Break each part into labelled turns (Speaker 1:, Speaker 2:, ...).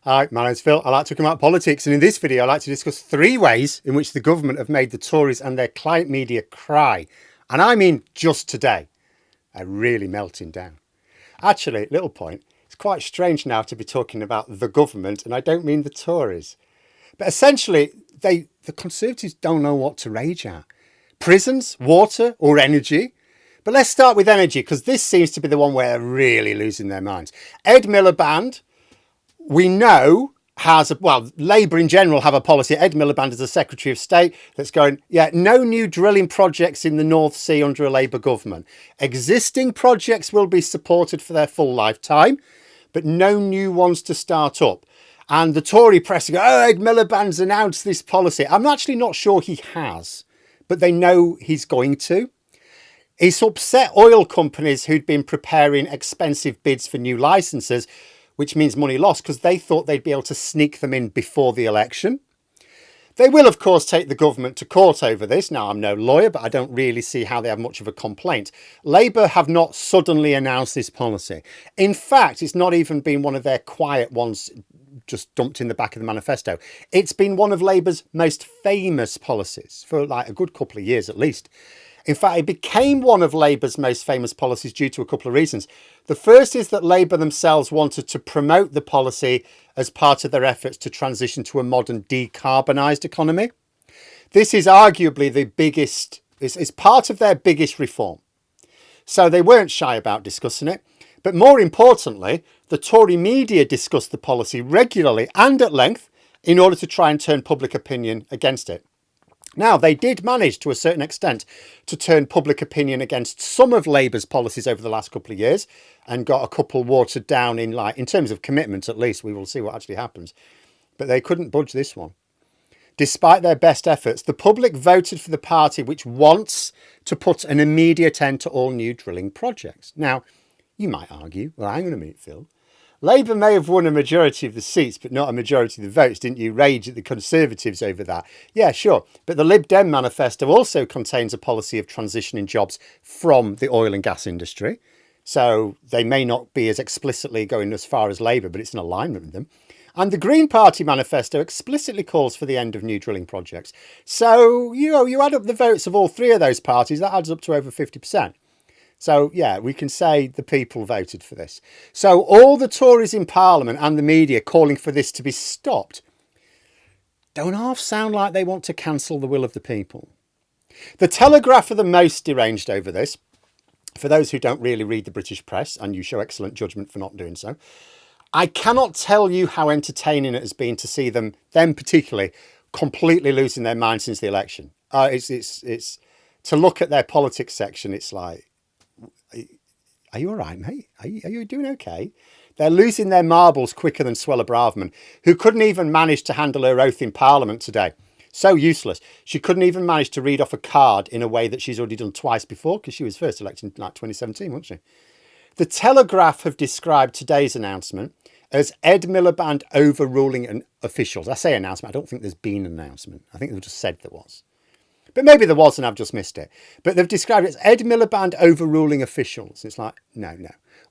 Speaker 1: Hi, my name's Phil. I like talking about politics, and in this video I like to discuss 3 ways in which the government have made the Tories and their client media cry. And I mean just today. They're really melting down. Actually, little point, it's quite strange now to be talking about the government, and I don't mean the Tories. But essentially, the Conservatives don't know what to rage at. Prisons, water or energy? But let's start with energy, because this seems to be the one where they're really losing their minds. Ed Miliband, we know, Labour in general have a policy. Ed Miliband is the Secretary of State that's going, no new drilling projects in the North Sea under a Labour government. Existing projects will be supported for their full lifetime, but no new ones to start up. And the Tory press go, Ed Miliband's announced this policy. I'm actually not sure he has, but they know he's going to. He's upset oil companies who'd been preparing expensive bids for new licenses, which means money lost, because they thought they'd be able to sneak them in before the election. They will, of course, take the government to court over this. Now, I'm no lawyer, but I don't really see how they have much of a complaint. Labour have not suddenly announced this policy. In fact, it's not even been one of their quiet ones just dumped in the back of the manifesto. It's been one of Labour's most famous policies for like a good couple of years at least. In fact, it became one of Labour's most famous policies due to a couple of reasons. The first is that Labour themselves wanted to promote the policy as part of their efforts to transition to a modern decarbonised economy. This is arguably the biggest, it's part of their biggest reform. So they weren't shy about discussing it. But more importantly, the Tory media discussed the policy regularly and at length in order to try and turn public opinion against it. Now, they did manage to a certain extent to turn public opinion against some of Labour's policies over the last couple of years and got a couple watered down in terms of commitment, at least. We will see what actually happens. But they couldn't budge this one. Despite their best efforts, the public voted for the party which wants to put an immediate end to all new drilling projects. Now, you might argue, well, hang on a minute, Phil. Labour may have won a majority of the seats, but not a majority of the votes. Didn't you rage at the Conservatives over that? Yeah, sure. But the Lib Dem manifesto also contains a policy of transitioning jobs from the oil and gas industry. So they may not be as explicitly going as far as Labour, but it's in alignment with them. And the Green Party manifesto explicitly calls for the end of new drilling projects. So, you add up the votes of all 3 of those parties, that adds up to over 50%. So, yeah, we can say the people voted for this. So all the Tories in Parliament and the media calling for this to be stopped don't half sound like they want to cancel the will of the people. The Telegraph are the most deranged over this. For those who don't really read the British press, and you show excellent judgment for not doing so, I cannot tell you how entertaining it has been to see them particularly, completely losing their mind since the election. It's to look at their politics section, it's like, are you all right, mate? Are you doing okay? They're losing their marbles quicker than Suella Braverman, who couldn't even manage to handle her oath in Parliament today. So useless. She couldn't even manage to read off a card in a way that she's already done twice before, because she was first elected in 2017, wasn't she? The Telegraph have described today's announcement as Ed Miliband overruling officials. I say announcement. I don't think there's been an announcement. I think they've just said there was. But maybe there was and I've just missed it. But they've described it as Ed Miliband overruling officials. It's like, no.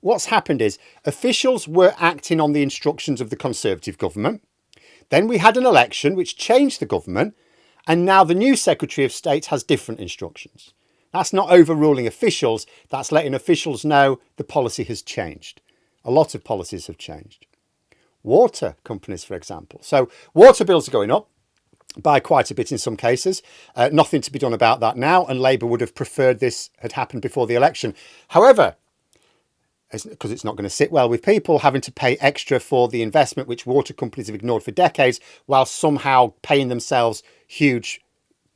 Speaker 1: What's happened is officials were acting on the instructions of the Conservative government. Then we had an election which changed the government. And now the new Secretary of State has different instructions. That's not overruling officials. That's letting officials know the policy has changed. A lot of policies have changed. Water companies, for example. So water bills are going up by quite a bit in some cases. Nothing to be done about that now, and Labour would have preferred this had happened before the election. However, because it's not going to sit well with people having to pay extra for the investment which water companies have ignored for decades, while somehow paying themselves huge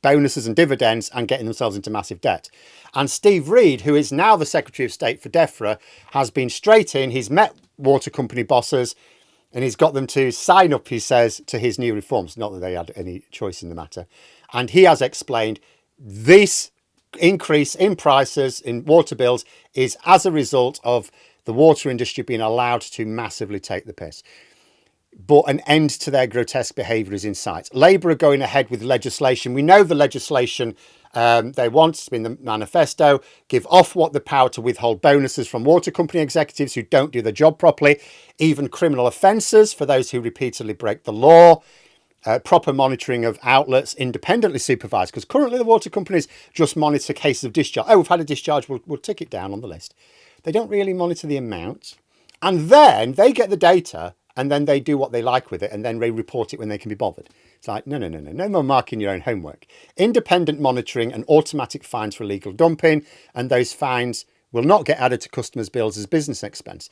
Speaker 1: bonuses and dividends and getting themselves into massive debt. And Steve Reid, who is now the Secretary of State for DEFRA, has been straight in. He's met water company bosses and he's got them to sign up, he says, to his new reforms. Not that they had any choice in the matter. And he has explained this increase in prices in water bills is as a result of the water industry being allowed to massively take the piss. but an end to their grotesque behaviour is in sight. Labour are going ahead with legislation. We know the legislation they want, it's been the manifesto, give Ofwat the power to withhold bonuses from water company executives who don't do their job properly, even criminal offences for those who repeatedly break the law, proper monitoring of outlets independently supervised, because currently the water companies just monitor cases of discharge. Oh, we've had a discharge, we'll tick it down on the list. They don't really monitor the amount. And then they get the data and then they do what they like with it and then they report it when they can be bothered. It's like, no more marking your own homework. Independent monitoring and automatic fines for illegal dumping, and those fines will not get added to customers' bills as business expense.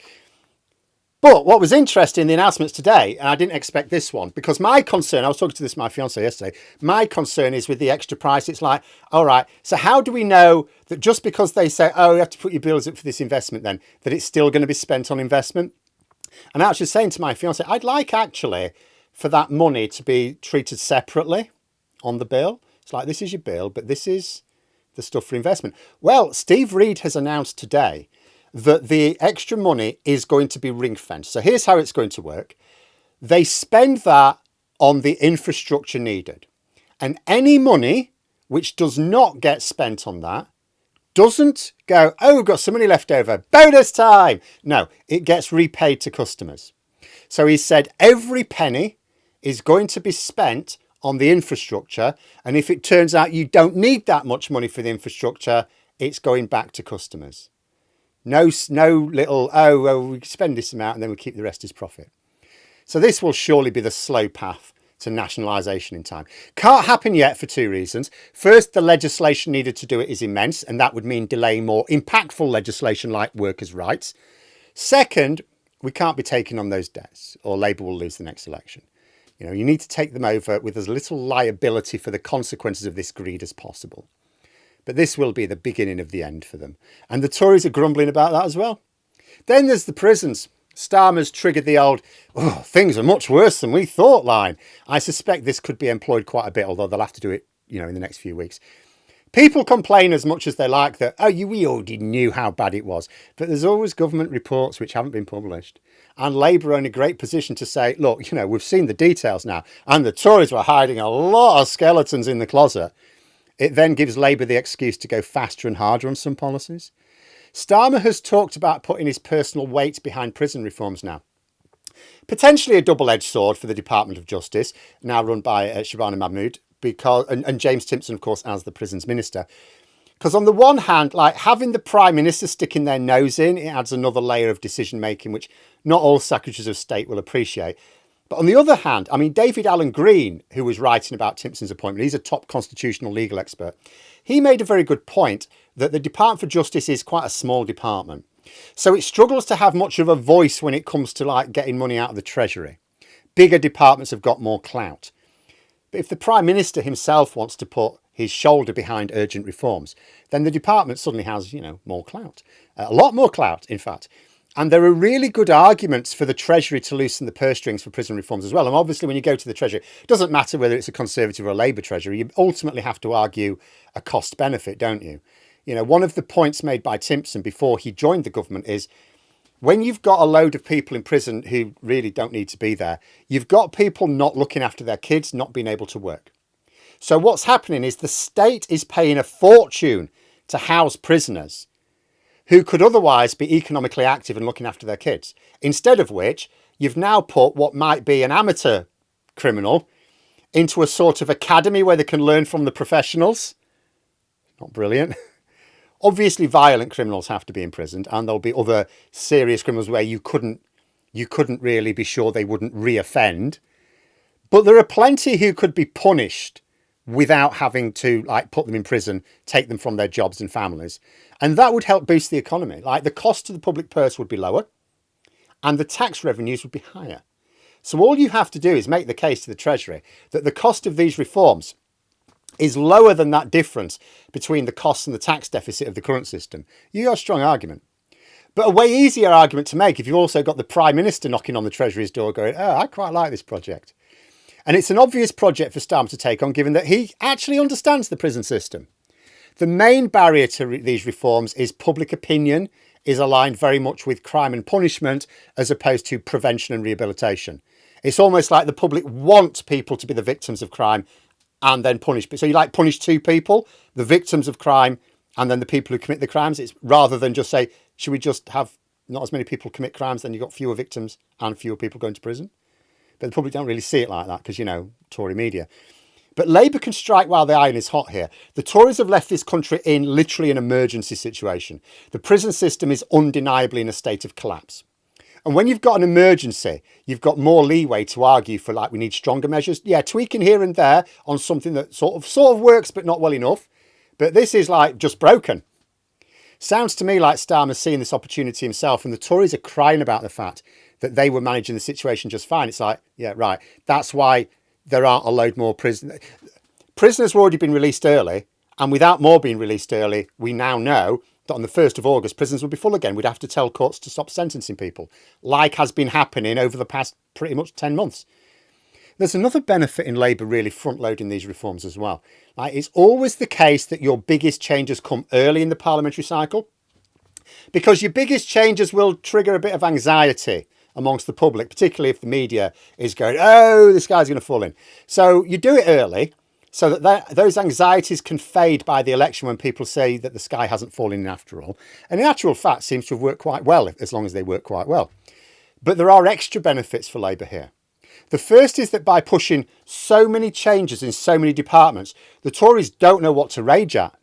Speaker 1: But what was interesting in the announcements today, and I didn't expect this one, because my concern, I was talking to my fiance yesterday, my concern is with the extra price. It's like, all right, so how do we know that just because they say, oh, you have to put your bills up for this investment then, that it's still going to be spent on investment? And I was just saying to my fiance, I'd like actually for that money to be treated separately on the bill. It's like, this is your bill, but this is the stuff for investment. Well, Steve Reed has announced today that the extra money is going to be ring-fenced. So here's how it's going to work. They spend that on the infrastructure needed. And any money which does not get spent on that doesn't go, oh, we've got some money left over, bonus time. No, it gets repaid to customers. So he said every penny is going to be spent on the infrastructure. And if it turns out you don't need that much money for the infrastructure, it's going back to customers. No little, we spend this amount and then we keep the rest as profit. So this will surely be the slow path to nationalisation in time. Can't happen yet for two reasons. First, the legislation needed to do it is immense, and that would mean delaying more impactful legislation like workers' rights. Second, we can't be taking on those debts or Labour will lose the next election. You need to take them over with as little liability for the consequences of this greed as possible. But this will be the beginning of the end for them. And the Tories are grumbling about that as well. Then there's the prisons. Starmer's triggered the old, things are much worse than we thought line. I suspect this could be employed quite a bit, although they'll have to do it, in the next few weeks. People complain as much as they like that, we already knew how bad it was. But there's always government reports which haven't been published. And Labour are in a great position to say, look, we've seen the details now. And the Tories were hiding a lot of skeletons in the closet. It then gives Labour the excuse to go faster and harder on some policies. Starmer has talked about putting his personal weight behind prison reforms now. Potentially a double-edged sword for the Department of Justice, now run by Shabana Mahmood, and James Timpson, of course, as the prisons minister. Because on the one hand, having the Prime Minister sticking their nose in, it adds another layer of decision-making, which not all Secretaries of State will appreciate. But on the other hand, David Allen Green, who was writing about Timpson's appointment, he's a top constitutional legal expert. He made a very good point that the Department for Justice is quite a small department. So it struggles to have much of a voice when it comes to getting money out of the Treasury. Bigger departments have got more clout. But if the Prime Minister himself wants to put his shoulder behind urgent reforms, then the department suddenly has, more clout. A lot more clout, in fact. And there are really good arguments for the Treasury to loosen the purse strings for prison reforms as well. And obviously, when you go to the Treasury, it doesn't matter whether it's a Conservative or a Labour Treasury. You ultimately have to argue a cost benefit, don't you? One of the points made by Timpson before he joined the government is when you've got a load of people in prison who really don't need to be there, you've got people not looking after their kids, not being able to work. So what's happening is the state is paying a fortune to house prisoners who could otherwise be economically active and looking after their kids. Instead of which, you've now put what might be an amateur criminal into a sort of academy where they can learn from the professionals. Not brilliant. Obviously, violent criminals have to be imprisoned, and there'll be other serious criminals where you couldn't really be sure they wouldn't re-offend. But there are plenty who could be punished without having to put them in prison, take them from their jobs and families. And that would help boost the economy. The cost to the public purse would be lower and the tax revenues would be higher. So all you have to do is make the case to the Treasury that the cost of these reforms is lower than that difference between the costs and the tax deficit of the current system. You got a strong argument. But a way easier argument to make if you've also got the Prime Minister knocking on the Treasury's door going, I quite like this project. And it's an obvious project for Starmer to take on, given that he actually understands the prison system. The main barrier to these reforms is public opinion is aligned very much with crime and punishment as opposed to prevention and rehabilitation. It's almost like the public want people to be the victims of crime and then punish. So you like punish two people, the victims of crime and then the people who commit the crimes. It's rather than just say, should we just have not as many people commit crimes, then you've got fewer victims and fewer people going to prison. But the public don't really see it like that because, you know, Tory media. But Labour can strike while the iron is hot here. The Tories have left this country in literally an emergency situation. The prison system is undeniably in a state of collapse. And when you've got an emergency, you've got more leeway to argue for, like, we need stronger measures. Yeah, tweaking here and there on something that sort of works, but not well enough. But this is like just broken. Sounds to me like Starmer's seeing this opportunity himself, and the Tories are crying about the fact that they were managing the situation just fine. It's like, yeah, right. That's why there aren't a load more prisoners. Prisoners have already been released early, and without more being released early, we now know that on the 1st of August, prisons will be full again. We'd have to tell courts to stop sentencing people, like has been happening over the past pretty much 10 months. There's another benefit in Labour really front-loading these reforms as well. Like, it's always the case that your biggest changes come early in the parliamentary cycle, because your biggest changes will trigger a bit of anxiety amongst the public, particularly if the media is going, oh, this guy's going to fall in. So you do it early so that those anxieties can fade by the election when people say that the sky hasn't fallen in after all. And in actual fact, seems to have worked quite well, as long as they work quite well. But there are extra benefits for Labour here. The first is that by pushing so many changes in so many departments, the Tories don't know what to rage at.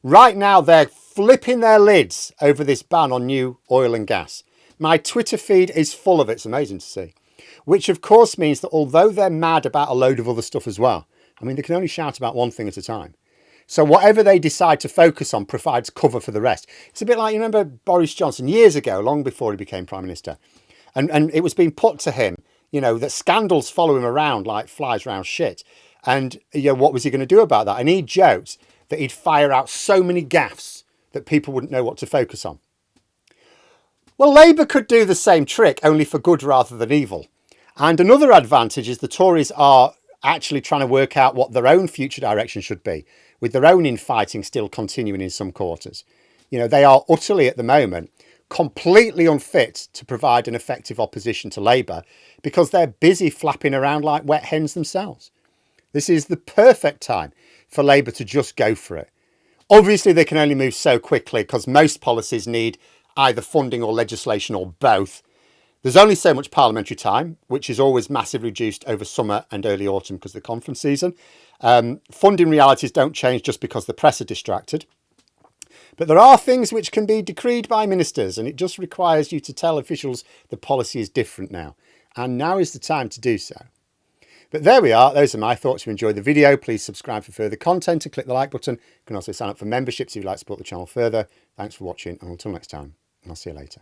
Speaker 1: Right now, they're flipping their lids over this ban on new oil and gas. My Twitter feed is full of it. It's amazing to see. Which, of course, means that although they're mad about a load of other stuff as well, I mean, they can only shout about one thing at a time. So whatever they decide to focus on provides cover for the rest. It's a bit like, you remember Boris Johnson years ago, long before he became Prime Minister, and it was being put to him, you know, that scandals follow him around like flies around shit. And, you know, what was he going to do about that? And he joked that he'd fire out so many gaffes that people wouldn't know what to focus on. Well, Labour could do the same trick, only for good rather than evil. And another advantage is the Tories are actually trying to work out what their own future direction should be, with their own infighting still continuing in some quarters. You know, they are utterly, at the moment, completely unfit to provide an effective opposition to Labour because they're busy flapping around like wet hens themselves. This is the perfect time for Labour to just go for it. Obviously, they can only move so quickly because most policies need either funding or legislation or both. There's only so much parliamentary time, which is always massively reduced over summer and early autumn because of the conference season. Funding realities don't change just because the press are distracted. But there are things which can be decreed by ministers, and it just requires you to tell officials the policy is different now. And now is the time to do so. But there we are. Those are my thoughts. If you enjoyed the video, please subscribe for further content and click the like button. You can also sign up for memberships if you'd like to support the channel further. Thanks for watching, and until next time, I'll see you later.